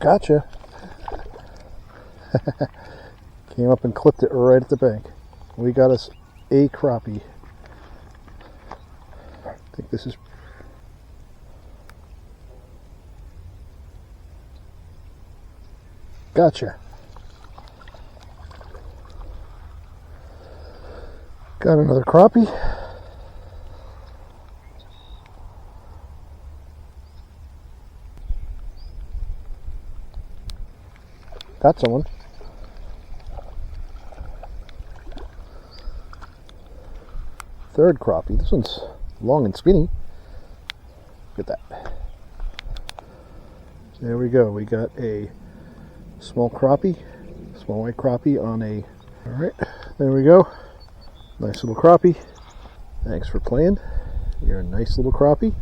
Gotcha. Came up and clipped it right at the bank. We got us a crappie. I think this is... Gotcha. Got another crappie. Got someone. Third crappie. This one's long and skinny. Look at that. There we go. We got a small crappie, small white crappie on a... Alright, there we go. Nice little crappie. Thanks for playing. You're a nice little crappie.